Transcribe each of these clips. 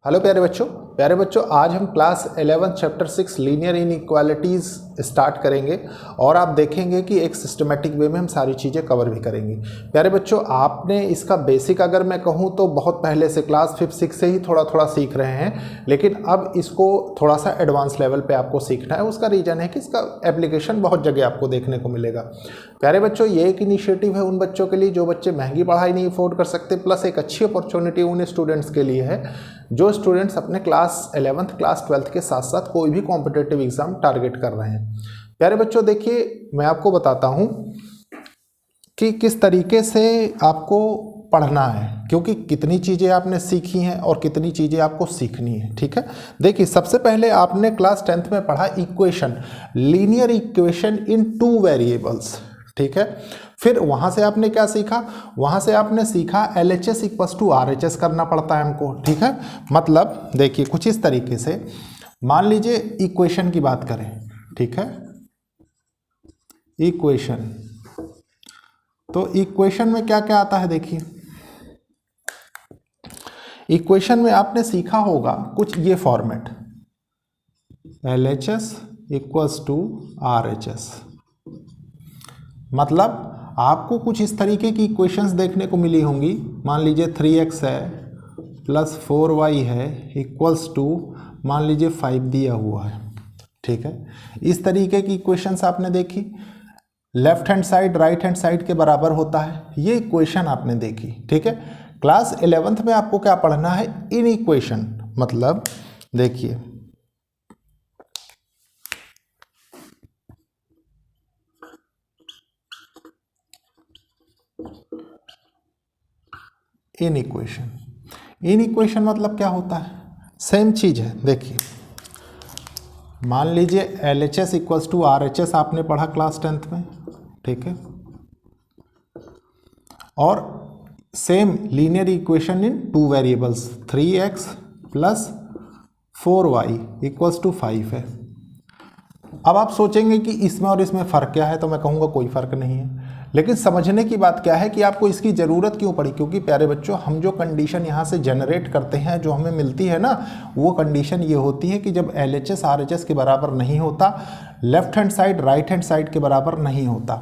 Hello प्यारे बच्चों आज हम class 11 chapter 6 linear inequalities start करेंगे और आप देखेंगे कि एक सिस्टमेटिक वे में हम सारी चीज़ें कवर भी करेंगे। प्यारे बच्चों आपने इसका बेसिक अगर मैं कहूँ तो बहुत पहले से क्लास 5 6 से ही थोड़ा थोड़ा सीख रहे हैं, लेकिन अब इसको थोड़ा सा एडवांस लेवल पे आपको सीखना है। उसका रीज़न है कि इसका एप्लीकेशन बहुत जगह आपको देखने को मिलेगा। प्यारे बच्चों ये एक इनिशिएटिव है उन बच्चों के लिए जो बच्चे महंगी पढ़ाई नहीं अफोर्ड कर सकते, प्लस एक अच्छी अपॉर्चुनिटी उन स्टूडेंट्स के लिए है जो स्टूडेंट्स अपने क्लास 11th क्लास 12th के साथ साथ कोई भी कॉम्पिटिटिव एग्जाम टारगेट कर रहे हैं। प्यारे बच्चों देखिए मैं आपको बताता हूं कि किस तरीके से आपको पढ़ना है, क्योंकि कितनी चीज़ें आपने सीखी हैं और कितनी चीज़ें आपको सीखनी है। ठीक है, देखिए सबसे पहले आपने क्लास 10th में पढ़ा equation, linear equation in 2 variables. ठीक है, फिर वहां से आपने क्या सीखा, वहां से आपने सीखा LHS इक्वल्स टू RHS करना पड़ता है हमको। ठीक है, मतलब देखिए कुछ इस तरीके से मान लीजिए इक्वेशन की बात करें। ठीक है, इक्वेशन, तो इक्वेशन में क्या क्या आता है देखिए, इक्वेशन में आपने सीखा होगा कुछ ये format LHS equals to RHS, मतलब आपको कुछ इस तरीके की इक्वेशंस देखने को मिली होंगी। मान लीजिए 3x है प्लस 4y है इक्वल्स टू मान लीजिए 5 दिया हुआ है। ठीक है, इस तरीके की इक्वेशंस आपने देखी, left hand side right hand side के बराबर होता है, ये इक्वेशन आपने देखी। ठीक है, क्लास 11th में आपको क्या पढ़ना है, इन इक्वेशन, मतलब देखिए इन इक्वेशन, इन इक्वेशन मतलब क्या होता है, सेम चीज है। देखिए मान लीजिए LHS इक्वल्स टू RHS आपने पढ़ा क्लास 10th में। ठीक है, और same linear equation in 2 variables 3x plus 4y equals to 5 है। अब आप सोचेंगे कि इसमें और इसमें फ़र्क क्या है, तो मैं कहूँगा कोई फ़र्क नहीं है, लेकिन समझने की बात क्या है कि आपको इसकी ज़रूरत क्यों पड़ी, क्योंकि प्यारे बच्चों हम जो कंडीशन यहाँ से जनरेट करते हैं, जो हमें मिलती है ना, वो कंडीशन ये होती है कि जब LHS RHS के बराबर नहीं होता, left hand side right hand side के बराबर नहीं होता।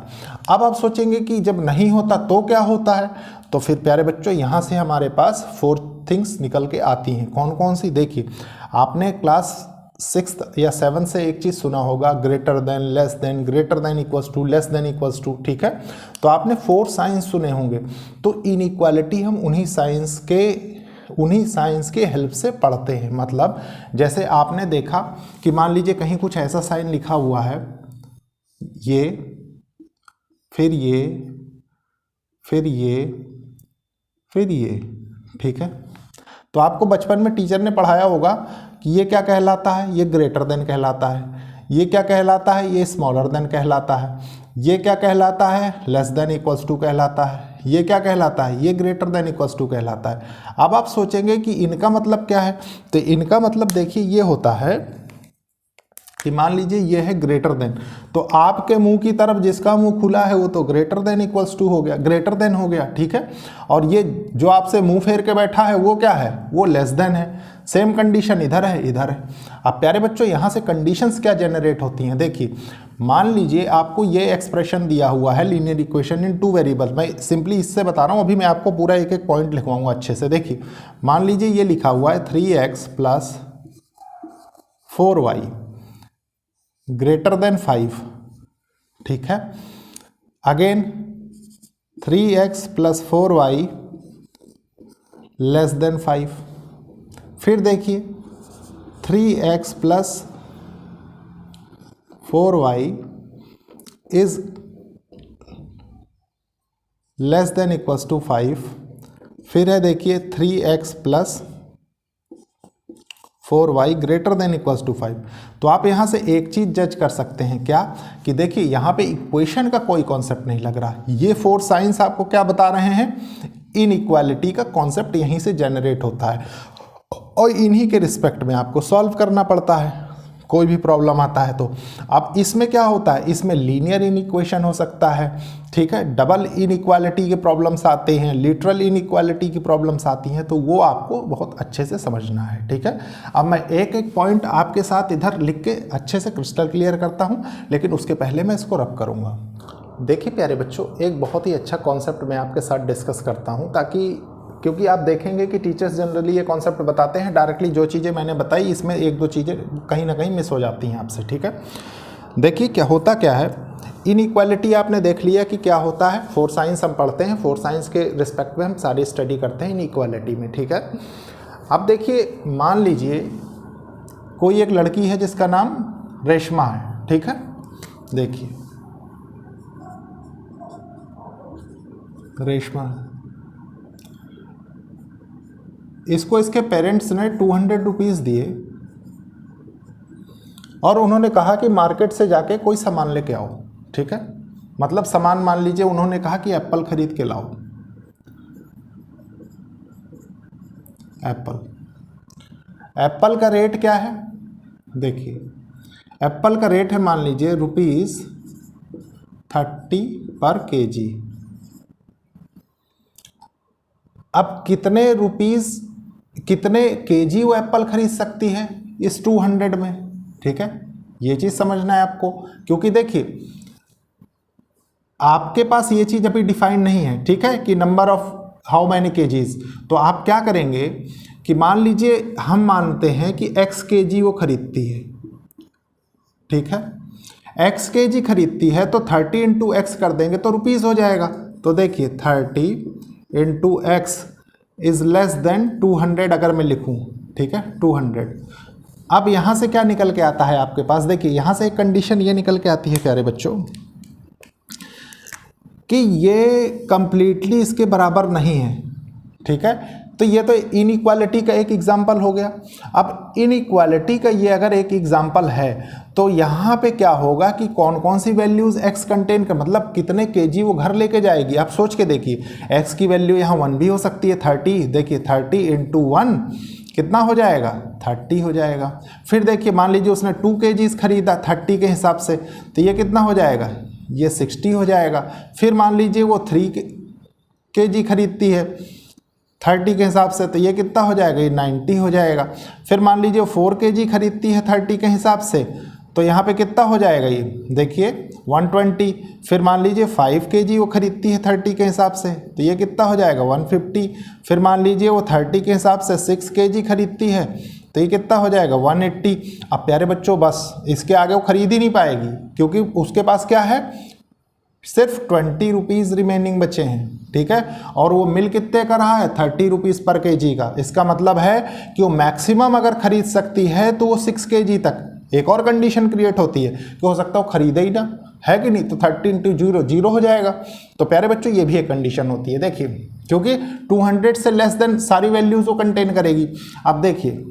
अब आप सोचेंगे कि जब नहीं होता तो क्या होता है, तो फिर प्यारे बच्चों यहाँ से हमारे पास 4 थिंग्स निकल के आती हैं। कौन कौन सी, देखिए आपने क्लास 6th या 7th से एक चीज सुना होगा, greater than, less than, greater than equals to, less than equals to. ठीक है, तो आपने 4 साइंस सुने होंगे। तो इनइक्वालिटी हम उन्हीं साइंस के हेल्प से पढ़ते हैं। मतलब जैसे आपने देखा कि मान लीजिए कहीं कुछ ऐसा साइन लिखा हुआ है, ये फिर ये फिर ये फिर ये। ठीक है, तो आपको बचपन में टीचर ने पढ़ाया होगा कि ये क्या कहलाता है, ये ग्रेटर देन कहलाता है, ये क्या कहलाता है, ये स्मॉलर देन कहलाता है, ये क्या कहलाता है, लेस देन इक्वल्स टू कहलाता है, ये क्या कहलाता है, ये ग्रेटर देन इक्वल्स टू कहलाता है। अब आप सोचेंगे कि इनका मतलब क्या है, तो इनका मतलब देखिए ये होता है कि मान लीजिए ये है ग्रेटर देन, तो आपके मुंह की तरफ जिसका मुंह खुला है वो तो ग्रेटर देन इक्वल्स टू हो गया, ग्रेटर देन हो गया। ठीक है, और ये जो आपसे मुंह फेर के बैठा है वो क्या है, वो लेस देन है। सेम कंडीशन इधर है, इधर है। अब प्यारे बच्चों यहाँ से कंडीशंस क्या जनरेट होती हैं, देखिए मान लीजिए आपको ये एक्सप्रेशन दिया हुआ है लीनियर इक्वेशन इन 2 वेरिएबल, मैं सिंपली इससे बता रहा हूँ, अभी मैं आपको पूरा एक एक पॉइंट लिखवाऊंगा अच्छे से। देखिए मान लीजिए ये लिखा हुआ है 3x plus 4y greater than 5। ठीक है, again 3x plus 4y less than 5। फिर देखिए 3x plus 4y is less than equals to 5। फिर है देखिए 3x plus 4y greater than equals to 5। तो आप यहाँ से एक चीज जज कर सकते हैं क्या, कि देखिए यहाँ पे इक्वेशन का कोई कॉन्सेप्ट नहीं लग रहा, ये 4 साइंस आपको क्या बता रहे हैं, इनइक्वालिटी का कॉन्सेप्ट यहीं से जनरेट होता है और इन्हीं के रिस्पेक्ट में आपको सॉल्व करना पड़ता है। कोई भी प्रॉब्लम आता है तो। अब इसमें क्या होता है, इसमें लीनियर इनइक्वेशन हो सकता है, ठीक है, डबल इनइक्वालिटी के प्रॉब्लम्स आते हैं, लिटरल इनइक्वालिटी की प्रॉब्लम्स आती हैं, तो वो आपको बहुत अच्छे से समझना है, ठीक है। अब मैं एक एक पॉइंट आपके साथ इधर लिख के अच्छे से क्रिस्टल क्लियर करता हूँ, लेकिन उसके पहले मैं इसको रब करूँगा। देखिए प्यारे बच्चों, एक बहुत ही अच्छा कॉन्सेप्ट मैं आपके साथ डिस्कस करता हूँ, ताकि क्योंकि आप देखेंगे कि टीचर्स जनरली ये कॉन्सेप्ट बताते हैं डायरेक्टली, जो चीज़ें मैंने बताई इसमें एक दो चीज़ें कहीं ना कहीं मिस हो जाती हैं आपसे, ठीक है। देखिए क्या होता क्या है, इनइक्वालिटी आपने देख लिया कि क्या होता है, 4 साइंस हम पढ़ते हैं, 4 साइंस के रिस्पेक्ट में हम सारी स्टडी करते हैं इनइक्वालिटी में, ठीक है। अब देखिए मान लीजिए कोई एक लड़की है जिसका नाम रेशमा है, ठीक है। देखिए रेशमा, इसको इसके पेरेंट्स ने 200 रुपीज़ दिए और उन्होंने कहा कि मार्केट से जाके कोई सामान लेके आओ, ठीक है। मतलब सामान मान लीजिए उन्होंने कहा कि एप्पल खरीद के लाओ, एप्पल का रेट क्या है, देखिए एप्पल का रेट है मान लीजिए ₹30 पर केजी। अब कितने केजी वो एप्पल खरीद सकती है इस 200 में, ठीक है। ये चीज़ समझना है आपको, क्योंकि देखिए आपके पास ये चीज़ अभी डिफाइन नहीं है, ठीक है, कि number of how many KGs. तो आप क्या करेंगे कि मान लीजिए हम मानते हैं कि x केजी वो खरीदती है, ठीक है, x केजी खरीदती है, तो 30 × x कर देंगे तो रुपीज़ हो जाएगा। तो देखिए 30 × x इज़ लेस देन 200 अगर मैं लिखूं, ठीक है, 200। अब यहाँ से क्या निकल के आता है आपके पास, देखिए यहाँ से एक कंडीशन ये निकल के आती है प्यारे बच्चों कि ये कंप्लीटली इसके बराबर नहीं है, ठीक है। तो ये तो इनइक्वालिटी का एक एग्जाम्पल हो गया। अब इनइक्वालिटी का ये अगर एक एग्जाम्पल है तो यहाँ पे क्या होगा कि कौन कौन सी वैल्यूज़ x कंटेन कर, मतलब कितने केजी वो घर लेके जाएगी। आप सोच के देखिए, x की वैल्यू यहाँ 1 भी हो सकती है, 30, देखिए 30 × 1 कितना हो जाएगा, 30 हो जाएगा। फिर देखिए मान लीजिए उसने 2 केजीज खरीदा 30 के हिसाब से, तो ये कितना हो जाएगा, ये 60 हो जाएगा। फिर मान लीजिए वो 3 केजी खरीदती है 30 के हिसाब से, तो ये कितना हो जाएगा, ये 90 हो जाएगा। फिर मान लीजिए 4 केजी खरीदती है 30 के हिसाब से, तो यहाँ पे कितना हो जाएगा, ये देखिए 120। फिर मान लीजिए 5 केजी वो खरीदती है 30 के हिसाब से, तो ये कितना हो जाएगा, 150। फिर मान लीजिए वो 30 के हिसाब से 6 केजी खरीदती है, तो ये कितना हो जाएगा, 180। अब प्यारे बच्चों बस इसके आगे वो खरीद ही नहीं पाएगी, क्योंकि उसके पास क्या है, सिर्फ 20 रुपीज़ रिमेनिंग बचे हैं, ठीक है। और वो मिल कितने का रहा है, 30 रुपीज़ पर केजी का। इसका मतलब है कि वो मैक्सिमम अगर खरीद सकती है तो वो 6 केजी तक। एक और कंडीशन क्रिएट होती है कि हो सकता है वो खरीदे ही ना, है कि नहीं, तो 30 × 0 0 हो जाएगा। तो प्यारे बच्चों ये भी एक कंडीशन होती है, देखिए, क्योंकि 200 से लेस देन सारी वैल्यूज वो कंटेन करेगी। अब देखिए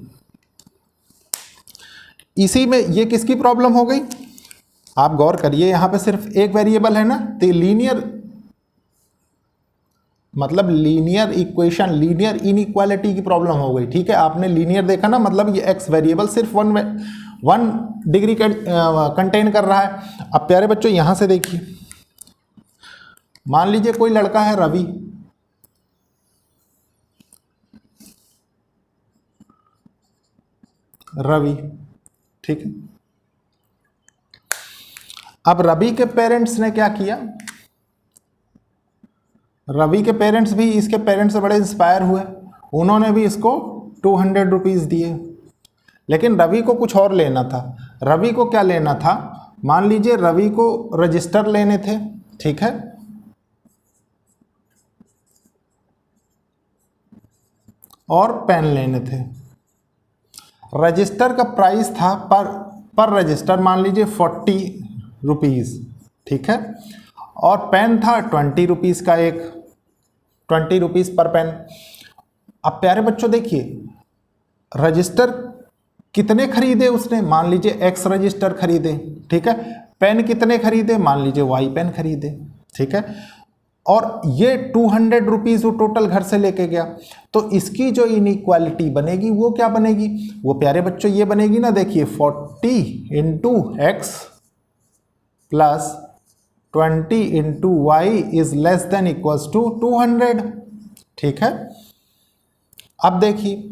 इसी में ये किसकी प्रॉब्लम हो गई, आप गौर करिए, यहाँ पे सिर्फ एक वेरिएबल है ना, तो लीनियर मतलब लीनियर इक्वेशन, लीनियर इनइक्वालिटी की प्रॉब्लम हो गई, ठीक है। आपने लीनियर देखा ना, मतलब ये x वेरिएबल सिर्फ 1 डिग्री कंटेन कर रहा है। अब प्यारे बच्चों यहाँ से देखिए, मान लीजिए कोई लड़का है रवि, ठीक है। अब रवि के पेरेंट्स ने क्या किया, रवि के पेरेंट्स भी इसके पेरेंट्स से बड़े इंस्पायर हुए, उन्होंने भी इसको 200 रुपीज़ दिए। लेकिन रवि को कुछ और लेना था। रवि को क्या लेना था, मान लीजिए रवि को रजिस्टर लेने थे, ठीक है, और पेन लेने थे। रजिस्टर का प्राइस था पर रजिस्टर मान लीजिए 40 रुपीज़, ठीक है, और पेन था 20 रुपीज़ का एक, 20 रुपीज़ पर पेन। अब प्यारे बच्चों देखिए, रजिस्टर कितने खरीदे उसने, मान लीजिए x रजिस्टर खरीदे, ठीक है। पेन कितने खरीदे, मान लीजिए y पेन खरीदे, ठीक है। और ये 200 रुपीज़ वो टोटल घर से लेके गया, तो इसकी जो इनइक्वालिटी बनेगी वो क्या बनेगी, वो प्यारे बच्चों ये बनेगी ना, देखिए 40 into x plus 20 into y is less than equals to 200। ठीक है, अब देखिए,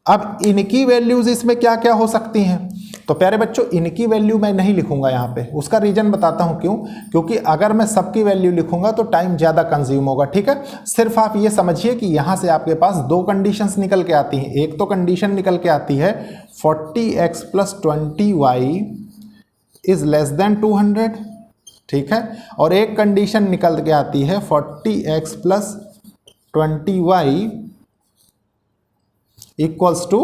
अब इनकी वैल्यूज इसमें क्या क्या हो सकती हैं। तो प्यारे बच्चों इनकी वैल्यू मैं नहीं लिखूंगा यहाँ पे, उसका रीजन बताता हूँ क्यों, क्योंकि अगर मैं सबकी वैल्यू लिखूंगा तो टाइम ज़्यादा कंज्यूम होगा। ठीक है, सिर्फ आप ये समझिए कि यहाँ से आपके पास दो कंडीशंस निकल के आती हैं। एक तो कंडीशन निकल के आती है 40x plus 20y is less then 200। ठीक है, और एक कंडीशन निकल के आती है 40x plus 20y equals to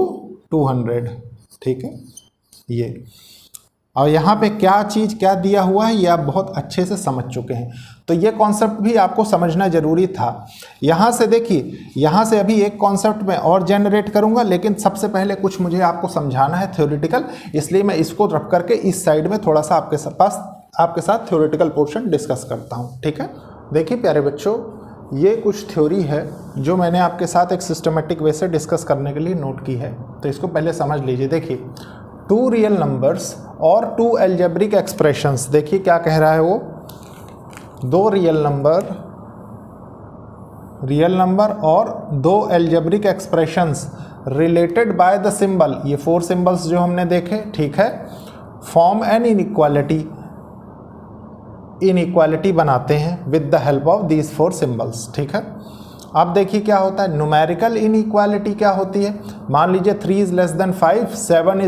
200। ठीक है, ये और यहाँ पे क्या चीज़ क्या दिया हुआ है ये आप बहुत अच्छे से समझ चुके हैं, तो ये कॉन्सेप्ट भी आपको समझना जरूरी था। यहाँ से देखिए, यहाँ से अभी एक कॉन्सेप्ट मैं और जनरेट करूँगा, लेकिन सबसे पहले कुछ मुझे आपको समझाना है थ्योरेटिकल, इसलिए मैं इसको रख करके इस साइड में थोड़ा सा आपके साथ थ्योरेटिकल पोर्शन डिस्कस करता हूँ। ठीक है, देखिए प्यारे बच्चों, ये कुछ थ्योरी है जो मैंने आपके साथ एक सिस्टमेटिक वे से डिस्कस करने के लिए नोट की है, तो इसको पहले समझ लीजिए। देखिए, टू रियल नंबर्स और टू एल्जेब्रिक एक्सप्रेशंस, देखिए क्या कह रहा है वो, दो रियल नंबर और दो algebraic expressions related by the symbol, ये फोर सिंबल्स जो हमने देखे, ठीक है, फॉर्म एन इनइक्वालिटी बनाते हैं with the help of these four symbols. ठीक है, अब देखिए क्या होता है, न्यूमेरिकल इनइक्वालिटी क्या होती है। मान लीजिए 3 is less than 5, 7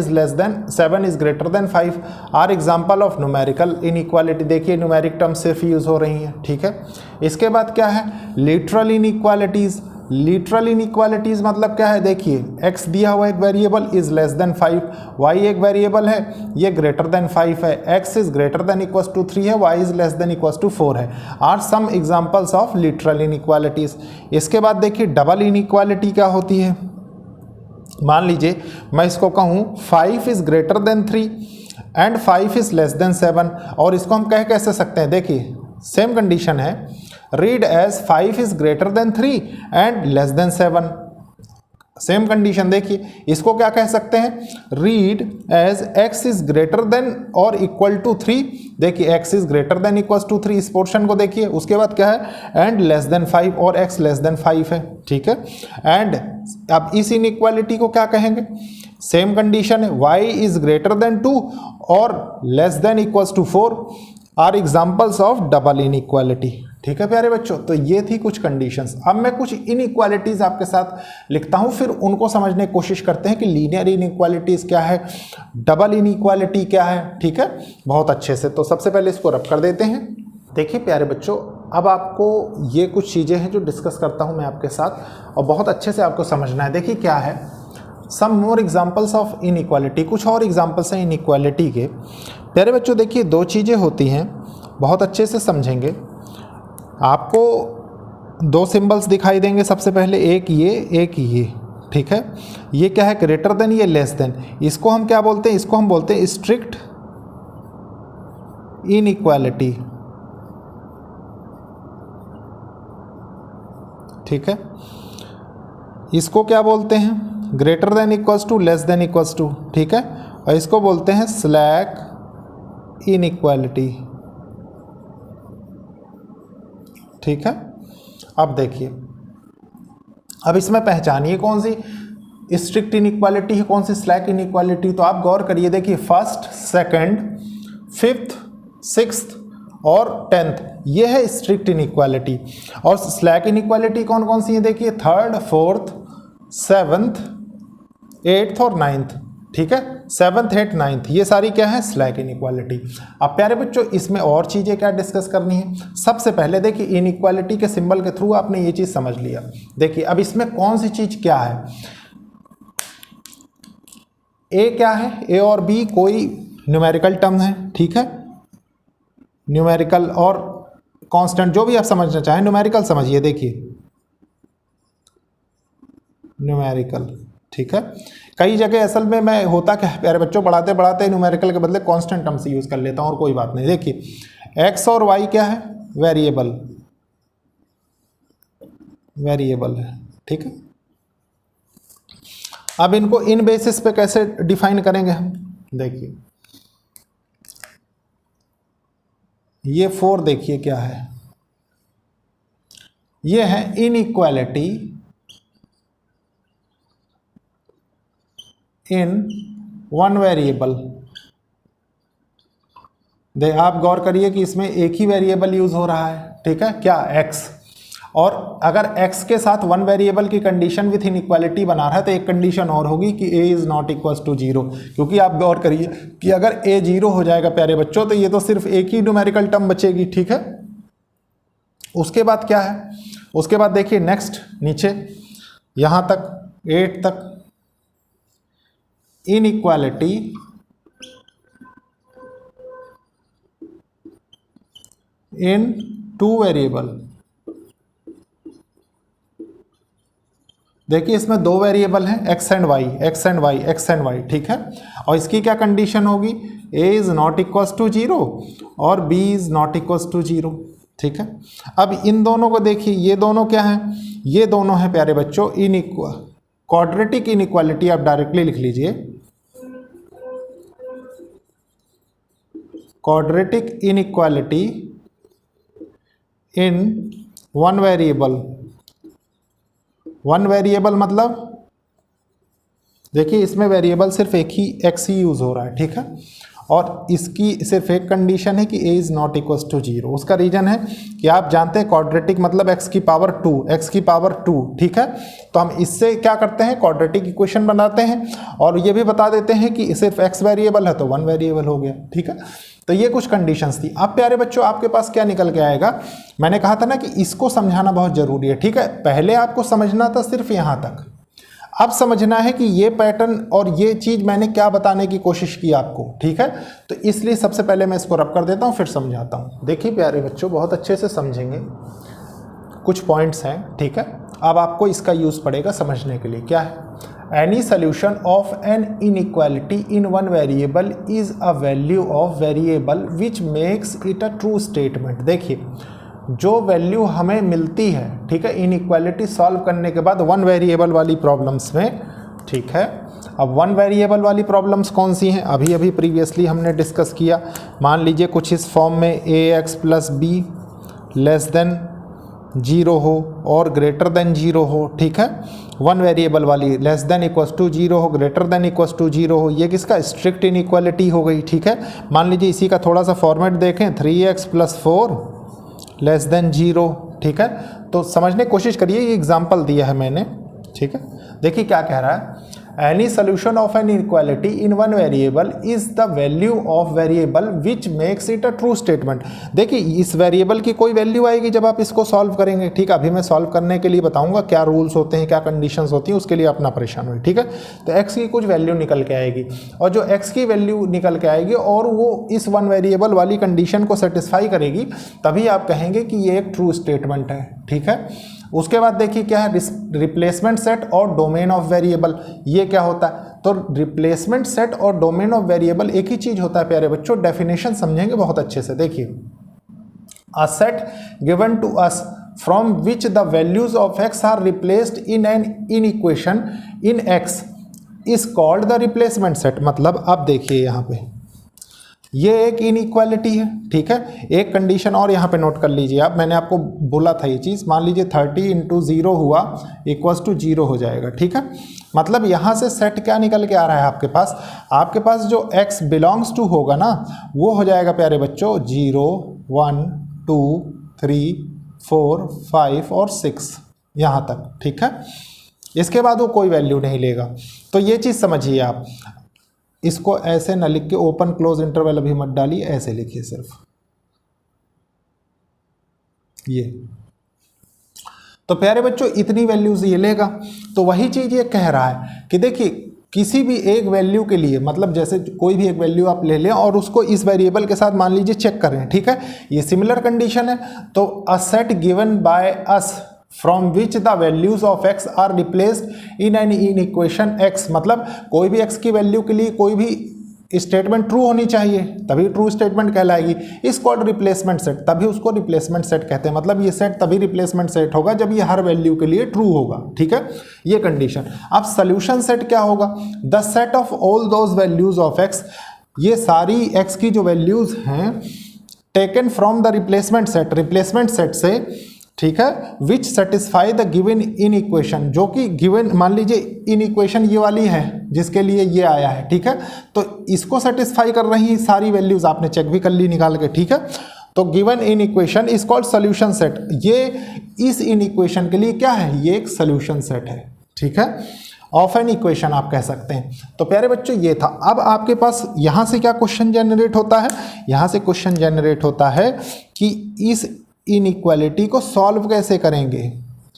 is greater than 5 are example of numerical inequality. देखिए न्यूमेरिक टर्म सिर्फ यूज हो रही हैं। ठीक है, इसके बाद क्या है, लिटरल इनइक्वालिटीज। लिटरल इनइक्वालिटीज मतलब क्या है, देखिए x दिया हुआ एक variable is less than 5, y एक वेरिएबल है ये ग्रेटर देन 5 है, x is greater than equals to 3 है, y is less than equals to 4 है, are some examples of literal inequalities. इसके बाद देखिए डबल इनइक्वालिटी क्या होती है। मान लीजिए मैं इसको कहूँ 5 is greater than 3 and 5 is less than 7, और इसको हम कह कैसे सकते हैं, देखिए सेम कंडीशन है, read as 5 is greater than 3 and less than 7। Same condition देखिए, इसको क्या कह सकते हैं, read as x is greater than और इक्वल टू 3। देखिए x is greater than equal to 3, इस पोर्शन को देखिए। उसके बाद क्या है, एंड लेस देन 5 और x लेस देन 5 है। ठीक है, एंड अब इस इनइक्वालिटी को क्या कहेंगे, सेम कंडीशन है, y इज ग्रेटर देन 2 और less than equals to 4 are examples of double inequality. ठीक है प्यारे बच्चों, तो ये थी कुछ कंडीशंस। अब मैं कुछ इनइक्वालिटीज आपके साथ लिखता हूं, फिर उनको समझने की कोशिश करते हैं कि लीनियर इनइक्वालिटीज क्या है, डबल इनइक्वालिटी क्या है। ठीक है, बहुत अच्छे से। तो सबसे पहले इसको रब कर देते हैं। देखिए प्यारे बच्चों, अब आपको ये कुछ चीज़ें हैं जो डिस्कस करता हूँ मैं आपके साथ, और बहुत अच्छे से आपको समझना है। देखिए क्या है, सम मोर एग्जाम्पल्स ऑफ इनइक्वालिटी, कुछ और एग्जाम्पल्स हैं इनइक्वालिटी के। प्यारे बच्चों देखिए, दो चीज़ें होती हैं, बहुत अच्छे से समझेंगे। आपको दो सिंबल्स दिखाई देंगे, सबसे पहले एक ये। ठीक है, ये क्या है, ग्रेटर देन, ये लेस देन। इसको हम क्या बोलते हैं, इसको हम बोलते हैं स्ट्रिक्ट इनइक्वालिटी। ठीक है, इसको क्या बोलते हैं, greater than equals to, less than equals to. ठीक है, और इसको बोलते हैं स्लैक इनइक्वालिटी। ठीक है, अब देखिए, अब इसमें पहचानिए कौन सी स्ट्रिक्ट इनइक्वालिटी है, कौन सी स्लैक इनइक्वालिटी। तो आप गौर करिए, देखिए फर्स्ट, सेकंड, फिफ्थ, सिक्स्थ और 10th, ये है स्ट्रिक्ट इनइक्वालिटी। और स्लैक इनइक्वालिटी कौन कौन सी है, देखिए थर्ड, फोर्थ, 7th, 8th और 9th। ठीक है, 7th, 8th, 9th, ये सारी क्या है, स्लैक इनइक्वालिटी। अब प्यारे बच्चों, इसमें और चीज़ें क्या डिस्कस करनी है। सबसे पहले देखिए, इनइक्वालिटी के सिंबल के थ्रू आपने ये चीज़ समझ लिया। देखिए अब इसमें कौन सी चीज़ क्या है, ए क्या है, ए और बी कोई न्यूमेरिकल टर्म है। ठीक है, न्यूमेरिकल और कांस्टेंट, जो भी आप समझना चाहें, न्यूमेरिकल समझिए। देखिए न्यूमेरिकल, ठीक है, कई जगह असल में मैं होता क्या प्यारे बच्चों, पढ़ाते पढ़ाते न्यूमेरिकल के बदले कांस्टेंट टर्म से यूज़ कर लेता हूँ, और कोई बात नहीं। देखिए एक्स और वाई क्या है, वेरिएबल। वेरिएबल है, ठीक है। अब इनको इन बेसिस पे कैसे डिफाइन करेंगे हम, देखिए ये 4 देखिए क्या है, ये है इनइक्वालिटी इन वन वेरिएबल। आप गौर करिए कि इसमें एक ही वेरिएबल यूज हो रहा है, ठीक है, क्या, x। और अगर x के साथ वन वेरिएबल की कंडीशन विथ इनइक्वालिटी बना रहा है तो एक कंडीशन और होगी कि a is not equal to 0, क्योंकि आप गौर करिए कि अगर a 0 हो जाएगा प्यारे बच्चों तो ये तो सिर्फ एक ही न्यूमेरिकल टर्म बचेगी, ठीक है। उसके बाद क्या है, उसके बाद देखिए नेक्स्ट नीचे यहां तक 8 तक, इनइक्वालिटी इन 2 वेरिएबल। देखिए इसमें 2 वेरिएबल हैं, x and y, x and y, x and y, ठीक है। और इसकी क्या कंडीशन होगी, a is not equal to 0 और b is not equal to 0, ठीक है। अब इन दोनों को देखिए, ये दोनों क्या हैं, ये दोनों हैं प्यारे बच्चों क्वाड्रेटिक इनइक्वालिटी। आप डायरेक्टली लिख लीजिए quadratic inequality in one variable. One variable मतलब देखिए इसमें वेरिएबल सिर्फ एक ही x ही यूज हो रहा है, ठीक है। और इसकी सिर्फ एक कंडीशन है कि a is not equal to 0। उसका रीजन है कि आप जानते हैं क्वाड्रेटिक मतलब x की पावर 2, x की पावर 2, ठीक है। तो हम इससे क्या करते हैं, क्वाड्रेटिक इक्वेशन बनाते हैं और ये भी बता देते हैं कि सिर्फ x वेरिएबल है तो वन वेरिएबल हो गया, ठीक है। तो ये कुछ कंडीशंस थी। अब प्यारे बच्चों आपके पास क्या निकल के आएगा, मैंने कहा था ना कि इसको समझाना बहुत जरूरी है, ठीक है। पहले आपको समझना था सिर्फ यहां तक, अब समझना है कि ये पैटर्न और ये चीज मैंने क्या बताने की कोशिश की आपको, ठीक है। तो इसलिए सबसे पहले मैं इसको रब कर देता हूं फिर समझाता हूं। देखिए प्यारे बच्चों बहुत अच्छे से समझेंगे, कुछ पॉइंट्स हैं, ठीक है। अब आपको इसका यूज पड़ेगा समझने के लिए। क्या है, any solution of an inequality in one variable is a value of variable which makes it a true statement. देखिए जो वैल्यू हमें मिलती है, ठीक है, इनइक्वालिटी सॉल्व करने के बाद वन वेरिएबल वाली प्रॉब्लम्स में, ठीक है। अब वन वेरिएबल वाली प्रॉब्लम्स कौन सी हैं, अभी अभी प्रीवियसली हमने डिस्कस किया। मान लीजिए कुछ इस फॉर्म में ax plus be less than 0 हो और ग्रेटर देन 0 हो, ठीक है। वन वेरिएबल वाली लेस देन इक्वल्स टू 0 हो, ग्रेटर देन इक्वल्स टू 0 हो, ये किसका स्ट्रिक्ट इनइक्वालिटी हो गई, ठीक है। मान लीजिए इसी का थोड़ा सा फॉर्मेट देखें, 3x प्लस 4 लेस देन 0, ठीक है। तो समझने की कोशिश करिए, ये एग्जाम्पल दिया है मैंने, ठीक है। देखिए क्या कह रहा है, any solution of an inequality in one variable is the value of variable which makes it a true statement. देखिए इस वेरिएबल की कोई वैल्यू आएगी जब आप इसको सॉल्व करेंगे, ठीक है। अभी मैं सॉल्व करने के लिए बताऊंगा क्या रूल्स होते हैं, क्या कंडीशंस होती हैं, उसके लिए अपना परेशान हो, ठीक है। तो x की कुछ वैल्यू निकल के आएगी और जो x की वैल्यू निकल के आएगी और वो इस वन वेरिएबल वाली कंडीशन को सेटिस्फाई करेगी, तभी आप कहेंगे कि ये एक ट्रू स्टेटमेंट है, ठीक है। उसके बाद देखिए क्या है, रिप्लेसमेंट सेट और डोमेन ऑफ वेरिएबल। ये क्या होता है, तो रिप्लेसमेंट सेट और डोमेन ऑफ वेरिएबल एक ही चीज होता है प्यारे बच्चों। डेफिनेशन समझेंगे बहुत अच्छे से। देखिए a set given to us from which the values of x are replaced in an inequation in x is called the replacement set. मतलब अब देखिए यहाँ पे ये एक इनइक्वालिटी है, ठीक है। एक कंडीशन और यहाँ पे नोट कर लीजिए आप, मैंने आपको बोला था ये चीज़। मान लीजिए 30 इंटू 0 हुआ इक्वल्स टू 0 हो जाएगा, ठीक है। मतलब यहाँ से सेट क्या निकल के आ रहा है आपके पास जो x बिलोंग्स टू होगा ना, वो हो जाएगा प्यारे बच्चों 0 1 2 3 4 5 और 6 यहाँ तक, ठीक है। इसके बाद वो कोई वैल्यू नहीं लेगा। तो ये चीज़ समझिए आप, इसको ऐसे न लिख के ओपन क्लोज इंटरवल अभी मत डालिए, ऐसे लिखिए सिर्फ ये। तो प्यारे बच्चों इतनी वैल्यूज ये लेगा। तो वही चीज ये कह रहा है कि देखिए किसी भी एक वैल्यू के लिए, मतलब जैसे कोई भी एक वैल्यू आप ले लें और उसको इस वेरिएबल के साथ मान लीजिए चेक करें, ठीक है। ये सिमिलर कंडीशन है। तो a set given by us from which the values of x are replaced in an inequation x, मतलब कोई भी x की वैल्यू के लिए कोई भी स्टेटमेंट ट्रू होनी चाहिए तभी ट्रू स्टेटमेंट कहलाएगी। इस कॉल्ड रिप्लेसमेंट सेट, तभी उसको रिप्लेसमेंट सेट कहते हैं। मतलब ये सेट तभी रिप्लेसमेंट सेट होगा जब ये हर वैल्यू के लिए ट्रू होगा, ठीक है, ये कंडीशन। अब सोल्यूशन सेट क्या होगा? The set of all those values of x, ये सारी एक्स की जो वैल्यूज हैं taken from the replacement set से, ठीक है, विच satisfy the given in equation, जो कि गिवन, मान लीजिए इन इक्वेशन ये वाली है जिसके लिए ये आया है, ठीक है, तो इसको सेटिस्फाई कर रही सारी वैल्यूज, आपने चेक भी कर ली निकाल के, ठीक है। तो given in equation is called solution set, ये इस इन इक्वेशन के लिए क्या है? ये एक सोल्यूशन सेट है, ठीक है, ऑफ एन इक्वेशन आप कह सकते हैं। तो प्यारे बच्चों ये था। अब आपके पास यहाँ से क्या क्वेश्चन जनरेट होता है? यहाँ से क्वेश्चन जनरेट होता है कि इस इनइक्वालिटी को सॉल्व कैसे करेंगे,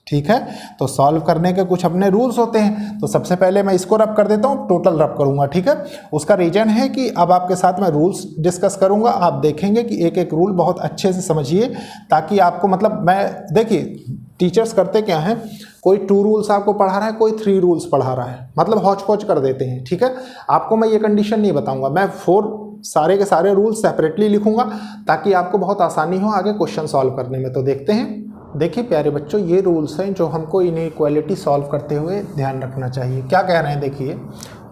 ठीक है। तो सॉल्व करने के कुछ अपने रूल्स होते हैं। तो सबसे पहले मैं इसको रब कर देता हूँ, टोटल रब करूँगा, ठीक है। उसका रीजन है कि अब आपके साथ मैं रूल्स डिस्कस करूँगा, आप देखेंगे कि एक एक रूल बहुत अच्छे से समझिए, ताकि आपको, मतलब मैं, देखिए टीचर्स करते क्या हैं, कोई 2 रूल्स आपको पढ़ा रहा है, कोई 3 रूल्स पढ़ा रहा है, मतलब हौच पौच कर देते हैं, ठीक है। आपको मैं ये कंडीशन नहीं बताऊँगा, मैं 4 सारे के सारे रूल्स सेपरेटली लिखूंगा ताकि आपको बहुत आसानी हो आगे क्वेश्चन सॉल्व करने में। तो देखते हैं। देखिए प्यारे बच्चों, ये रूल्स हैं जो हमको इनइक्वालिटी सॉल्व करते हुए ध्यान रखना चाहिए। क्या कह रहे हैं? देखिए,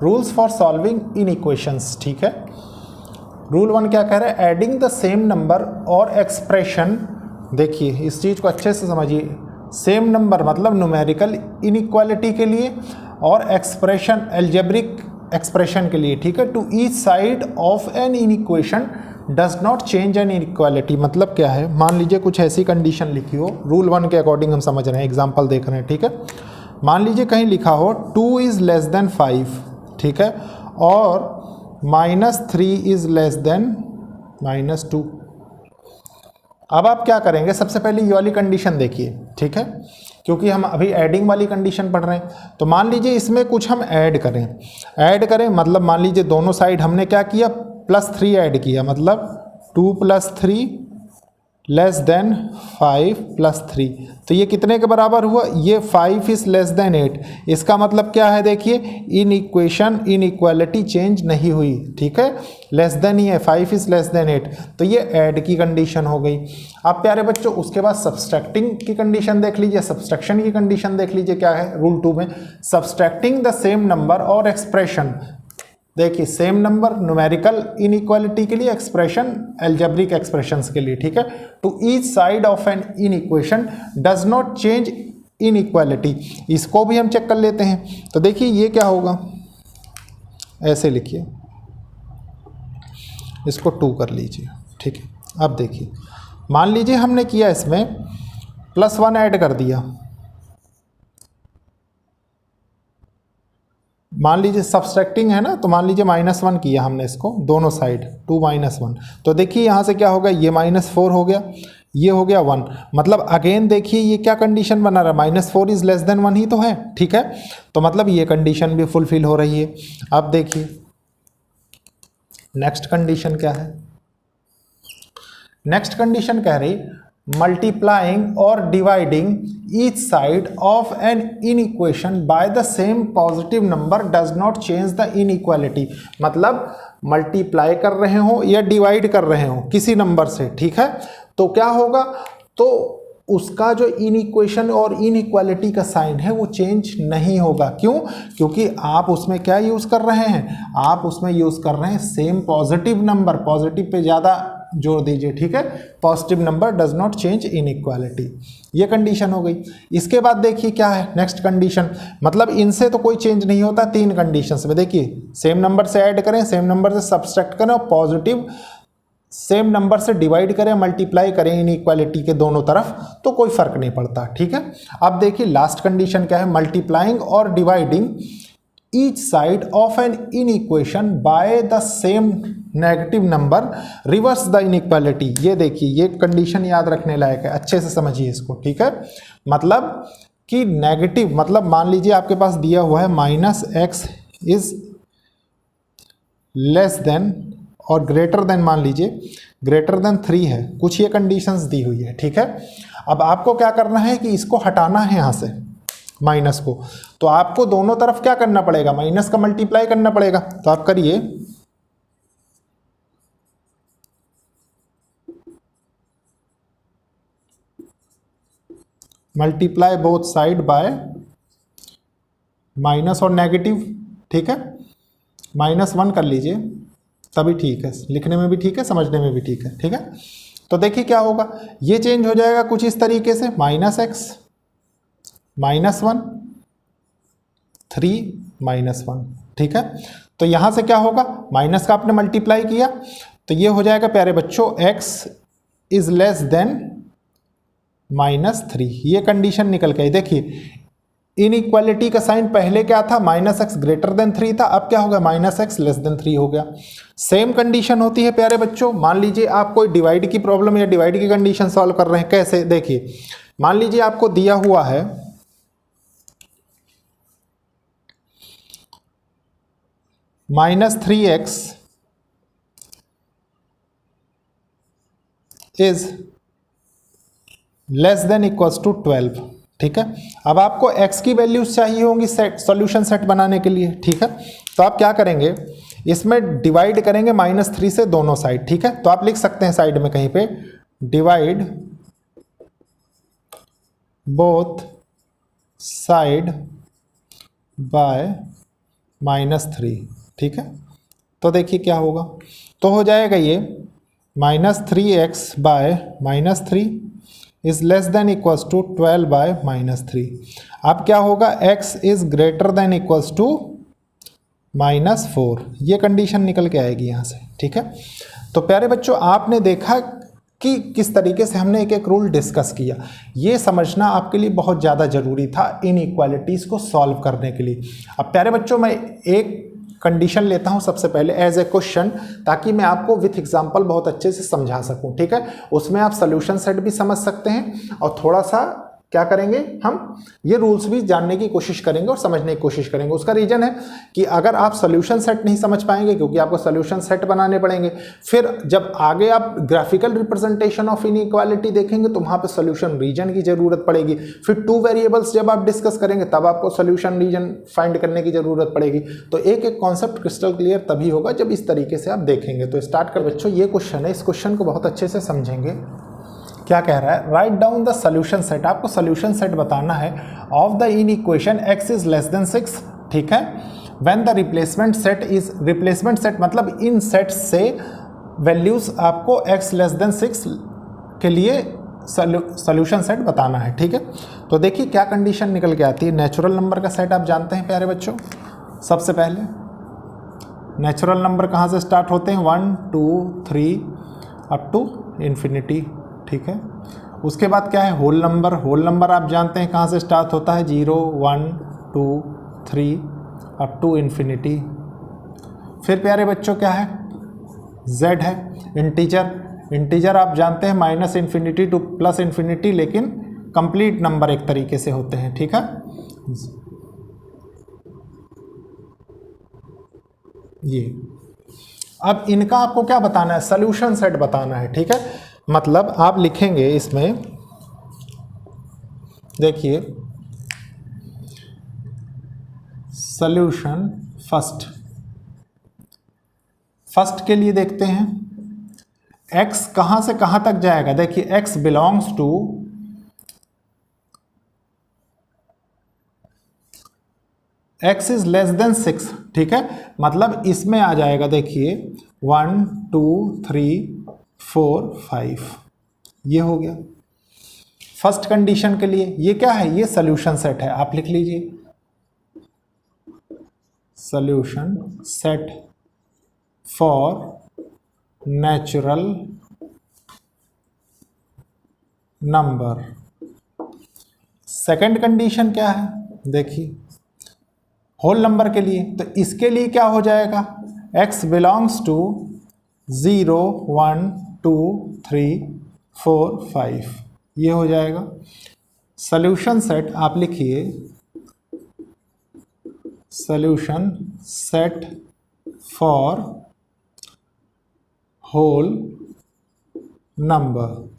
rules for solving in equations, ठीक है। रूल 1 क्या कह रहा है? एडिंग द सेम नंबर और एक्सप्रेशन, देखिए इस चीज़ को अच्छे से समझिए, सेम नंबर मतलब न्यूमेरिकल इनइक्वालिटी के लिए और एक्सप्रेशन अलजेब्रिक एक्सप्रेशन के लिए, ठीक है, to each side of an inequation does not change an inequality. मतलब क्या है? मान लीजिए कुछ ऐसी कंडीशन लिखी हो, रूल 1 के अकॉर्डिंग हम समझ रहे हैं, एग्जांपल देख रहे हैं, ठीक है। मान लीजिए कहीं लिखा हो 2 इज लेस देन 5, ठीक है, और -3 इज लेस देन -2। अब आप क्या करेंगे? सबसे पहले ये वाली कंडीशन देखिए, ठीक है, क्योंकि हम अभी एडिंग वाली कंडीशन पढ़ रहे हैं। तो मान लीजिए इसमें कुछ हम ऐड करें, मतलब मान लीजिए दोनों साइड हमने क्या किया? +3 ऐड किया, मतलब 2 + 3 लेस देन 5 + 3, तो ये कितने के बराबर हुआ? ये 5 इज लेस देन 8। इसका मतलब क्या है? देखिए इन इक्वेशन इनइक्वालिटी चेंज नहीं हुई, ठीक है, लेस देन ही है, 5 इज लेस देन 8, तो ये ऐड की कंडीशन हो गई। अब प्यारे बच्चों उसके बाद सब्सट्रैक्टिंग की कंडीशन देख लीजिए, सब्सट्रैक्शन की कंडीशन देख लीजिए क्या है रूल 2 में, सब्सट्रैक्टिंग द सेम नंबर और एक्सप्रेशन। देखिए सेम नंबर न्यूमेरिकल इनइक्वालिटी के लिए, एक्सप्रेशन अलजेब्रिक एक्सप्रेशंस के लिए, ठीक है, to each side of an inequation does not change inequality. इसको भी हम चेक कर लेते हैं। तो देखिए ये क्या होगा, ऐसे लिखिए, इसको 2 कर लीजिए, ठीक है। अब देखिए मान लीजिए हमने किया इसमें +1 ऐड कर दिया, मान लीजिए सब्सट्रैक्टिंग है ना, तो मान लीजिए -1 किया हमने इसको दोनों साइड, 2 - 1, तो देखिए यहाँ से क्या होगा? ये -4 हो गया, ये हो गया 1, मतलब अगेन देखिए ये क्या कंडीशन बना रहा है? -4 इज लेस देन 1 ही तो है, ठीक है, तो मतलब ये कंडीशन भी फुलफिल हो रही है। अब देखिए नेक्स्ट कंडीशन क्या है? नेक्स्ट कंडीशन कह रही मल्टीप्लाइंग और dividing each side of an inequation by the same positive number does not change the inequality. मतलब मल्टीप्लाई कर रहे हो या डिवाइड कर रहे हो किसी नंबर से, ठीक है, तो क्या होगा? तो उसका जो इनइक्वेशन और इनइक्वालिटी का साइन है वो चेंज नहीं होगा। क्यों? क्योंकि आप उसमें क्या यूज़ कर रहे हैं? आप उसमें यूज़ कर रहे हैं same positive number, positive pay ज़्यादा जोड़ दीजिए, ठीक है, positive number does not change inequality, ये कंडीशन हो गई। इसके बाद देखिए क्या है नेक्स्ट कंडीशन, मतलब इनसे तो कोई चेंज नहीं होता 3 कंडीशंस में। देखिए सेम नंबर से ऐड करें, सेम नंबर से सब्सट्रैक्ट करें और पॉजिटिव सेम नंबर से डिवाइड करें, मल्टीप्लाई करें इनइक्वालिटी के दोनों तरफ, तो कोई फर्क नहीं पड़ता, ठीक है। अब देखिए लास्ट कंडीशन क्या है? मल्टीप्लाइंग और dividing each side of an inequation by the same negative number reverse the inequality. ये देखिए ये कंडीशन याद रखने लायक है, अच्छे से समझिए इसको, ठीक है। मतलब कि नेगेटिव, मतलब मान लीजिए आपके पास दिया हुआ है -x इज लेस देन और ग्रेटर देन, मान लीजिए ग्रेटर देन 3 है, कुछ ये कंडीशंस दी हुई है, ठीक है। अब आपको क्या करना है कि इसको हटाना है यहाँ से माइनस को, तो आपको दोनों तरफ क्या करना पड़ेगा? माइनस का मल्टीप्लाई करना पड़ेगा। तो आप करिए multiply both side by minus और नेगेटिव, ठीक है, -1 कर लीजिए, तभी ठीक है, लिखने में भी ठीक है, समझने में भी ठीक है, ठीक है। तो देखिए क्या होगा, ये चेंज हो जाएगा कुछ इस तरीके से, -x -1 3 -1, ठीक है। तो यहां से क्या होगा, माइनस का आपने मल्टीप्लाई किया तो ये हो जाएगा प्यारे बच्चों x इज लेस देन -3, ये कंडीशन निकल गई। देखिए इनइक्वालिटी का साइन पहले क्या था, -x ग्रेटर देन 3 था, अब क्या हो गया, -x लेस देन 3 हो गया। सेम कंडीशन होती है प्यारे बच्चों, मान लीजिए आप कोई डिवाइड की प्रॉब्लम या डिवाइड की कंडीशन सॉल्व कर रहे हैं, कैसे, देखिए मान लीजिए आपको दिया हुआ है -3x is less than equals to 12, ठीक है। अब आपको x की वैल्यूज चाहिए होंगी सॉल्यूशन सेट बनाने के लिए, ठीक है। तो आप क्या करेंगे, इसमें डिवाइड करेंगे -3 से दोनों साइड, ठीक है। तो आप लिख सकते हैं साइड में कहीं पे, डिवाइड बोथ साइड बाय -3, ठीक है। तो देखिए क्या होगा, तो हो जाएगा ये -3x by -3 is less than equals to 12 by -3। अब क्या होगा, x is greater than equals to -4, ये कंडीशन निकल के आएगी यहाँ से, ठीक है। तो प्यारे बच्चों आपने देखा कि किस तरीके से हमने एक एक रूल डिस्कस किया, ये समझना आपके लिए बहुत ज़्यादा ज़रूरी था इनइक्वालिटीज़ को सॉल्व करने के लिए। अब प्यारे बच्चों मैं एक कंडीशन लेता हूं सबसे पहले एज ए क्वेश्चन, ताकि मैं आपको विथ एग्जांपल बहुत अच्छे से समझा सकूं, ठीक है। उसमें आप सोल्यूशन सेट भी समझ सकते हैं और थोड़ा सा क्या करेंगे, हम ये रूल्स भी जानने की कोशिश करेंगे और समझने की कोशिश करेंगे। उसका रीजन है कि अगर आप सोल्यूशन सेट नहीं समझ पाएंगे, क्योंकि आपको सोल्यूशन सेट बनाने पड़ेंगे, फिर जब आगे आप ग्राफिकल रिप्रेजेंटेशन ऑफ इनइक्वालिटी देखेंगे तो वहाँ पे सोल्यूशन रीजन की जरूरत पड़ेगी। फिर 2 वेरिएबल्स जब आप डिस्कस करेंगे तब आपको सोल्यूशन रीजन फाइंड करने की जरूरत पड़ेगी। तो एक एक कॉन्सेप्ट क्रिस्टल क्लियर तभी होगा जब इस तरीके से आप देखेंगे। तो स्टार्ट कर बच्चों, ये क्वेश्चन है, इस क्वेश्चन को बहुत अच्छे से समझेंगे। क्या कह रहा है, write down the solution set, आपको सोल्यूशन सेट बताना है of the in equation x is less than 6, ठीक है। When the replacement set is, replacement set मतलब इन सेट से वैल्यूज आपको x लेस देन 6 के लिए सोल्यूशन सेट बताना है, ठीक है। तो देखिए क्या कंडीशन निकल के आती है। नेचुरल नंबर का सेट आप जानते हैं प्यारे बच्चों, सबसे पहले नेचुरल नंबर कहाँ से स्टार्ट होते हैं, 1 2 3 अप टू इन्फिनिटी, ठीक है। उसके बाद क्या है, होल नंबर, होल नंबर आप जानते हैं कहाँ से स्टार्ट होता है, 0 1 2 3 अप टू इन्फिनिटी। फिर प्यारे बच्चों क्या है, z है, इंटीजर, इंटीजर आप जानते हैं -इन्फिनिटी टू +इन्फिनिटी, लेकिन कंप्लीट नंबर एक तरीके से होते हैं, ठीक है। ये अब इनका आपको क्या बताना है, सोल्यूशन सेट बताना है, ठीक है। मतलब आप लिखेंगे इसमें, देखिए सॉल्यूशन फर्स्ट, फर्स्ट के लिए देखते हैं x कहां से कहां तक जाएगा। देखिए x belongs to x is less than 6, ठीक है। मतलब इसमें आ जाएगा, देखिए 1 2 3 4 5, ये हो गया फर्स्ट कंडीशन के लिए। ये क्या है, ये सोल्यूशन सेट है, आप लिख लीजिए solution set for natural number. Second condition क्या है, देखिए होल नंबर के लिए, तो इसके लिए क्या हो जाएगा, x बिलोंग्स टू 0 1 2 3 4 5, ये हो जाएगा सोल्यूशन सेट। आप लिखिए solution set for whole number.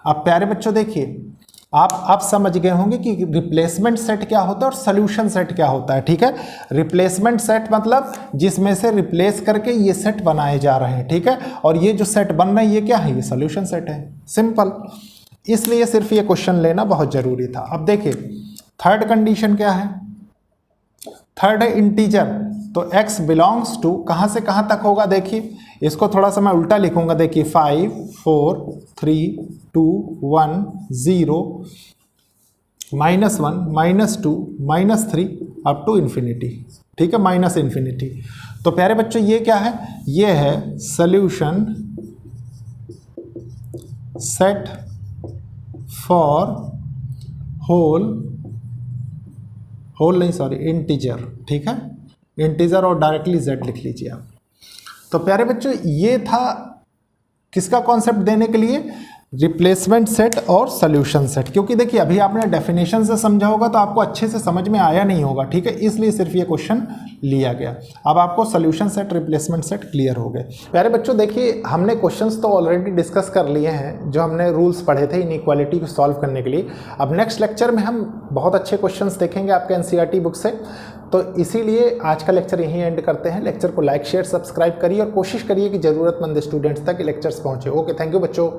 अब प्यारे बच्चों देखिए, आप समझ गए होंगे कि रिप्लेसमेंट सेट क्या होता है और सोल्यूशन सेट क्या होता है, ठीक है। रिप्लेसमेंट सेट मतलब जिसमें से रिप्लेस करके ये सेट बनाए जा रहे हैं, ठीक है। और ये जो सेट बन रहे हैं ये क्या है, ये सोल्यूशन सेट है, सिंपल। इसलिए सिर्फ ये क्वेश्चन लेना बहुत ज़रूरी था। अब देखिए थर्ड कंडीशन क्या है, थर्ड है इंटीजर, तो x बिलोंग्स टू कहाँ से कहाँ तक होगा, देखिए इसको थोड़ा सा मैं उल्टा लिखूंगा, देखिए 5 4 3 2 1 0 -1 -2 -3 अप टू इन्फिनिटी, ठीक है, माइनस इन्फिनिटी। तो प्यारे बच्चों ये क्या है, ये है सॉल्यूशन सेट फॉर इंटीजर, ठीक है, इंटीजर और डायरेक्टली z लिख लीजिए आप। तो प्यारे बच्चों ये था किसका कॉन्सेप्ट देने के लिए, रिप्लेसमेंट सेट और सॉल्यूशन सेट। क्योंकि देखिए अभी आपने डेफिनेशन से समझा होगा तो आपको अच्छे से समझ में आया नहीं होगा, ठीक है, इसलिए सिर्फ ये क्वेश्चन लिया गया। अब आपको solution set replacement set clear हो गए। प्यारे बच्चों देखिए हमने क्वेश्चंस तो ऑलरेडी डिस्कस कर लिए हैं, जो हमने रूल्स पढ़े थे इनइक्वालिटी को सॉल्व करने के लिए। अब नेक्स्ट लेक्चर में हम बहुत अच्छे क्वेश्चंस देखेंगे आपके एनसीईआरटी बुक से। तो इसीलिए आज का लेक्चर यहीं एंड करते हैं। लेक्चर को लाइक शेयर सब्सक्राइब करिए और कोशिश करिए कि ज़रूरतमंद स्टूडेंट्स तक लेक्चर्स पहुँचे। ओके, थैंक यू बच्चों।